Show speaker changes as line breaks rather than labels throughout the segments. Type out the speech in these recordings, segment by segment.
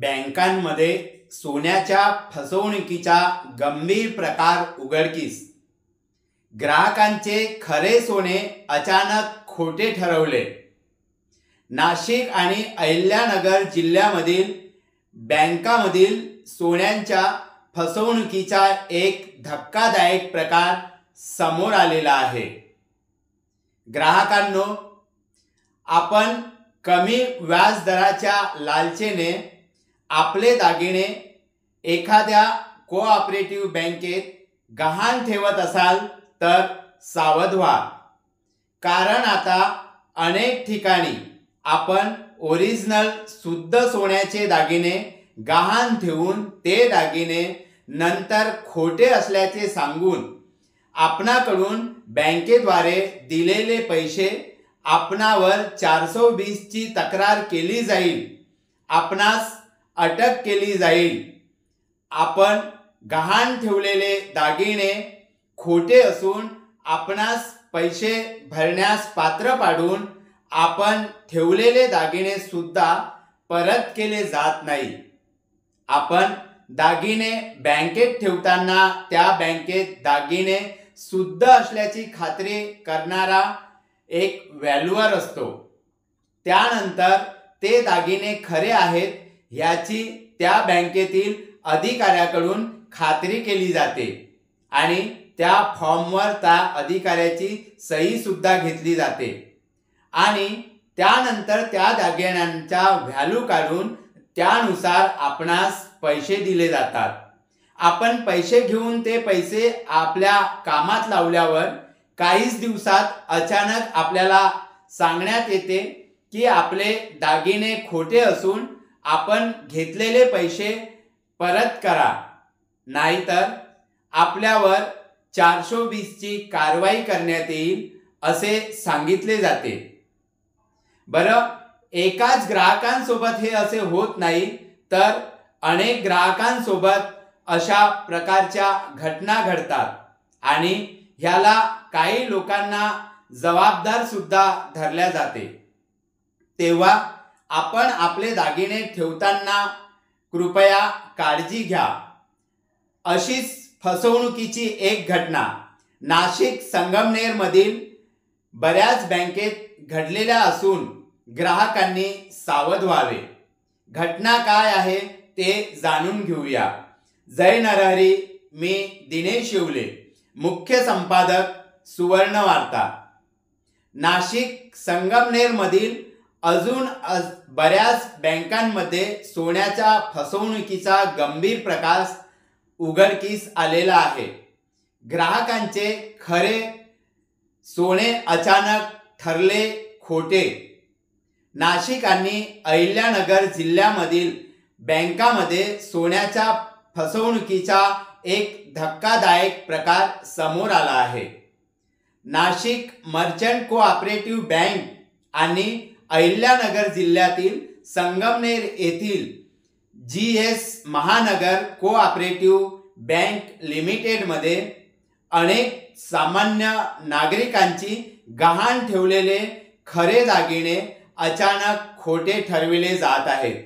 बँकांमध्ये सोन्याच्या फसवणुकीचा गंभीर प्रकार उघडकीस. ग्राहकांचे खरे सोने अचानक खोटे ठरवले. नाशिक आणि अहिल्यानगर जिल्ह्यामधील बँकांमधील सोन्यांच्या फसवणुकीचा एक धक्कादायक प्रकार समोर आलेला आहे. ग्राहकांनो, आपण कमी व्याजदराच्या लालसेने आपले दागिने एखाद्या कोऑपरेटिव्ह बँकेत गहाण ठेवत असाल तर सावध व्हा. कारण आता अनेक ठिकाणी आपण ओरिजिनल शुद्ध सोन्याचे दागिने गहाण ठेवून ते दागिने नंतर खोटे असल्याचे सांगून आपणाकडून बँकेद्वारे दिलेले पैसे आपणावर 420 ची तक्रार केली जाईल, आपणास अटक केली जाईल. आपण गहाण ठेवलेले दागिने खोटे असून आपणास पैसे भरण्यास पात्र पाडून आपण ठेवलेले दागिने सुद्धा परत केले जात नाही. आपण दागिने बँकेत ठेवताना त्या बँकेत दागिने शुद्ध असल्याची खात्री करणारा एक व्हॅल्युअर असतो. त्यानंतर ते दागिने खरे आहेत याची त्या बँकेतील अधिकाऱ्याकडून खात्री केली जाते आणि त्या फॉर्मवर त्या अधिकाऱ्याची सही सुद्धा घेतली जाते आणि त्यानंतर त्या दागिन्यांचा व्हॅल्यू काढून त्यानुसार आपणास पैसे दिले जातात. आपण पैसे घेऊन ते पैसे आपल्या कामात लावल्यावर काहीच दिवसात अचानक आपल्याला सांगण्यात येते की आपले दागिने खोटे असून आपण घेतलेले पैसे परत करा, नाहीतर आपल्यावर 420 ची कारवाई करण्यात येईल असे सांगितले जाते. बरं, एकाच ग्राहकांसोबत हे असे होत नाही तर अनेक ग्राहकांसोबत अशा प्रकारच्या घटना घडतात आणि ह्याला काही लोकांना जबाबदार सुद्धा धरल्या जाते. तेव्हा आपण आपले दागिने ठेवताना कृपया काळजी घ्या. अशीच फसवणुकीची एक घटना नाशिक संगमनेर मधील बऱ्याच बँकेत घडलेल्या असून ग्राहकांनी सावध व्हावे. घटना काय आहे ते जाणून घेऊया. जय नरहरी. मी दिनेश शिवले, मुख्य संपादक, सुवर्ण वार्ता. नाशिक संगमनेर मधील अजून बऱ्याच बँकांमध्ये सोन्याच्या फसवणुकीचा गंभीर प्रकार उघडकीस आलेला आहे. ग्राहकांचे खरे सोने अचानक ठरले खोटे. नाशिक आणि अहिल्यानगर जिल्ह्यामधील बँकांमध्ये सोन्याच्या फसवणुकीचा एक धक्कादायक प्रकार समोर आला आहे. नाशिक मर्चंट कोऑपरेटिव्ह बँक आणि अहिल्यानगर जिल्ह्यातील संगमनेर येथील GS महानगर कोऑपरेटिव्ह बँक लिमिटेडमध्ये अनेक सामान्य नागरिकांची गहाण ठेवलेले खरे दागिने अचानक खोटे ठरविले जात आहेत.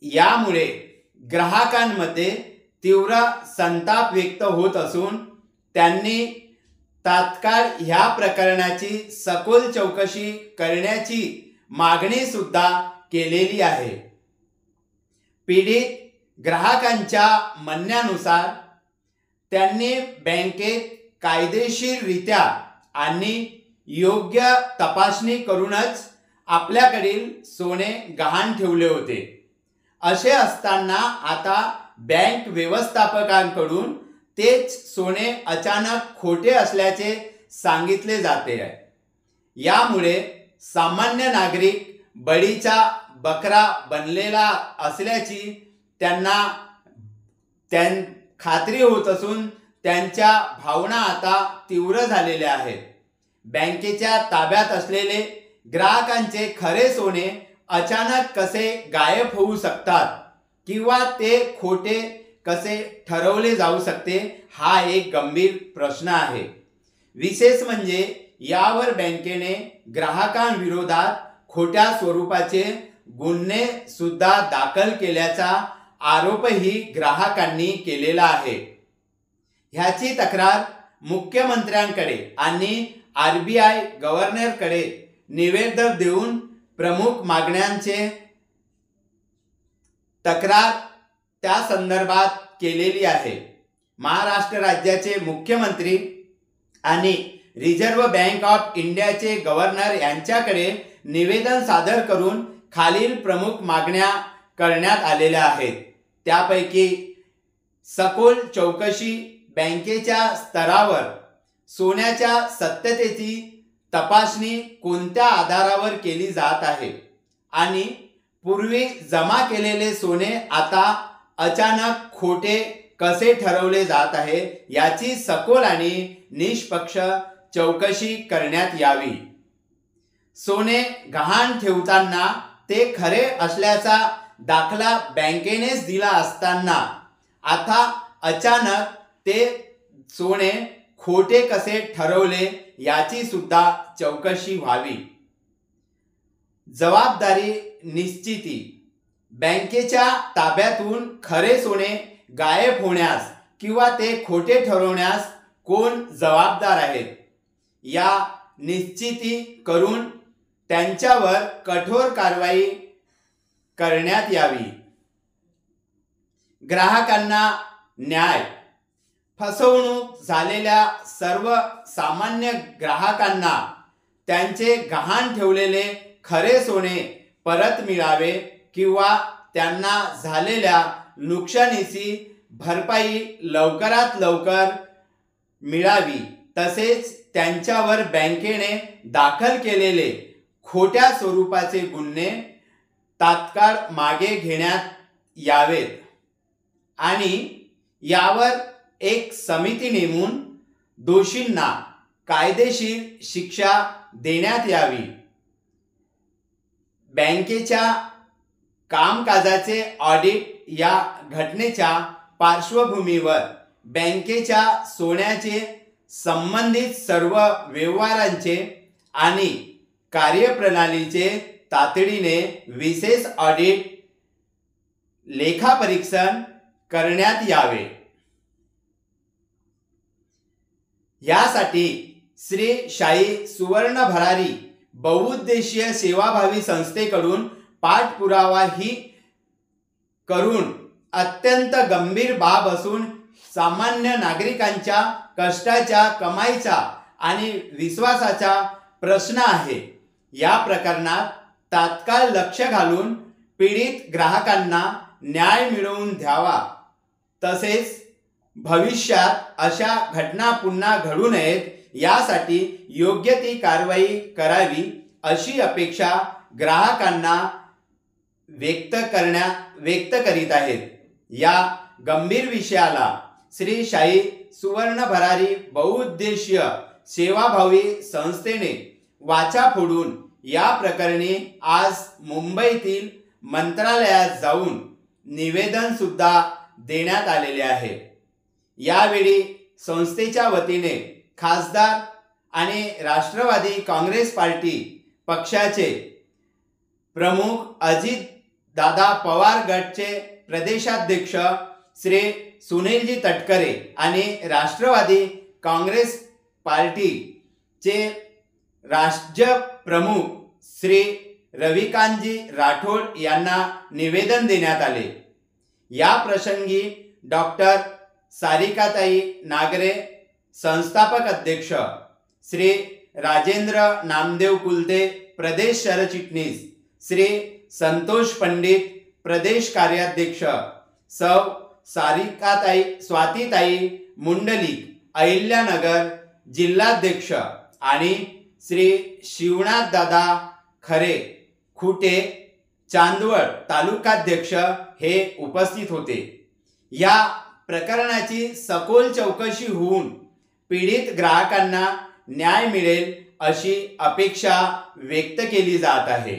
यामुळे ग्राहकांमध्ये तीव्र संताप व्यक्त होत असून त्यांनी तात्काळ ह्या प्रकरणाची सखोल चौकशी करण्याची मागणी सुद्धा केलेली आहे. पीडित ग्राहकांच्या म्हणण्यानुसार त्यांनी बँकेत कायदेशीररित्या आणि योग्य तपासणी करूनच आपल्याकडील सोने गहाण ठेवले होते. असे असताना आता बँक व्यवस्थापकांकडून तेच सोने अचानक खोटे असल्याचे सांगितले जाते आहे. यामुळे सामान्य नागरिक बळीचा बकरा बनलेला असल्याची त्यांना खात्री होत असून त्यांच्या भावना आता तीव्र झालेल्या आहेत. बँकेच्या ताब्यात असलेले ग्राहकांचे खरे सोने अचानक कसे गायब होऊ शकतात किंवा ते खोटे कसे ठरवले जाऊ शकते हा एक गंभीर प्रश्न आहे. विशेष म्हणजे यावर बँकेने ग्राहकांविरोधात खोट्या स्वरूपाचे गुन्हे सुद्धा दाखल केल्याचा आरोपही ग्राहकांनी केलेला आहे। ह्याची तक्रार मुख्यमंत्र्यांकडे आणि RBI गव्हर्नरकडे निवेदन देऊन प्रमुख मागण्यांचे तक्रार त्या संदर्भात केलेली आहे। महाराष्ट्र राज्याचे मुख्यमंत्री आणि रिझर्व्ह बँक ऑफ इंडियाचे गव्हर्नर यांच्याकडे निवेदन सादर करून खालील प्रमुख मागण्या करण्यात आलेल्या आहेत। त्यापैकी सखोल चौकशी, बँकेच्या स्तरावर सोन्याच्या सत्यतेची तपासणी कोणत्या आधारावर केली जात आहे आणि पूर्वी जमा केलेले सोने आता अचानक खोटे कसे ठरवले जात आहे याची सखोल आणि निष्पक्ष चौकशी करण्यात यावी। सोने गहाण ठेवताना ते खरे असल्याचा दाखला बँकेनेच दिला असताना आता अचानक ते सोने खोटे कसे ठरवले याची सुद्धा चौकशी व्हावी। जबाबदारी निश्चिती, बँकेच्या ताब्यातून खरे सोने गायब होण्यास किंवा ते खोटे ठरवण्यास कोण जबाबदार आहेत या निश्चिती करून त्यांच्यावर कठोर कारवाई करण्यात यावी। ग्राहकांना न्याय, फसवणूक झालेल्या सर्व सामान्य ग्राहकांना त्यांचे गहाण ठेवलेले खरे सोने परत मिळावे किंवा त्यांना झालेल्या नुकसानीची भरपाई लवकरात लवकर मिळावी। तसेच त्यांच्यावर बँकेने दाखल केलेले खोट्या स्वरूपाचे गुन्हे तात्काळ मागे घेण्यात यावेत आणि यावर एक समिती नेमून दोषींना कायदेशीर शिक्षा देण्यात यावी। बँकेच्या कामकाजाचे ऑडिट या घटनेच्या पार्श्वभूमीवर बँकेच्या सोन्याचे संबंधित सर्व व्यवहारांचे आणि कार्यप्रणालीचे तातडीने विशेष ऑडिट लेखापरीक्षण करण्यात यावे। यासाठी श्री शाई सुवर्ण भरारी बहुउद्देशीय सेवाभावी संस्थेकडून पाठपुरावाही करून अत्यंत गंभीर बाब असून सामान्य नागरिकांच्या कष्टाच्या, कमाईचा आणि विश्वासाचा प्रश्न आहे। या प्रकरणात तात्काळ लक्ष घालून पीडित ग्राहकांना न्याय मिळवून द्यावा। तसेच भविष्यात अशा घटना पुन्हा घडू नयेत यासाठी योग्य ती कारवाई करावी अशी अपेक्षा ग्राहकांना व्यक्त करीत आहेत। या गंभीर विषयाला श्री शाई सुवर्ण भरारी बहुउद्देशीय सेवाभावी संस्थेने वाचा फोडून या प्रकरणी आज मुंबईतील मंत्रालयात जाऊन निवेदन सुद्धा देण्यात आलेले आहे। यावेळी संस्थेच्या वतीने खासदार आणि राष्ट्रवादी काँग्रेस पार्टी पक्षाचे प्रमुख अजित दादा पवार गटचे प्रदेशाध्यक्ष श्री सुनीलजी तटकरे आणि राष्ट्रवादी काँग्रेस पार्टीचे राज्य प्रमुख श्री रविकांतजी राठोड यांना निवेदन देण्यात आले। या प्रसंगी डॉक्टर सारिकाताई नागरे संस्थापक अध्यक्ष, श्री राजेंद्र नामदेव कुलते प्रदेश सरचिटणीस, श्री संतोष पंडित प्रदेश कार्याध्यक्ष, सौ सारिकाताई स्वातीताई मुंडलिक अहिल्यानगर जिल्हाध्यक्ष आणि श्री शिवनाथ दादा खरे खुटे चांदवड तालुकाध्यक्ष हे उपस्थित होते। या प्रकरणाची सखोल चौकशी होऊन पीडित ग्राहकांना न्याय मिळेल अशी अपेक्षा व्यक्त केली जात आहे।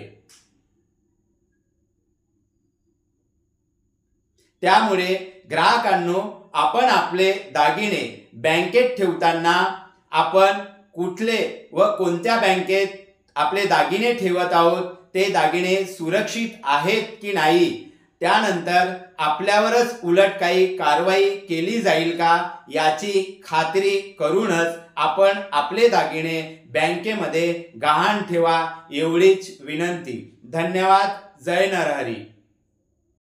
त्यामुळे ग्राहकांनो, आपण आपले दागिने बँकेत ठेवताना आपण कुठले व कोणत्या बँकेत आपले दागिने ठेवत आहोत ते दागिने सुरक्षित आहेत की नाही, त्यानंतर आपल्यावरच उलट काही कारवाई केली जाईल का याची खात्री करूनच आपण आपले दागिने बँकेमध्ये गहाण ठेवा, एवढीच विनंती. धन्यवाद. जय नरहरी.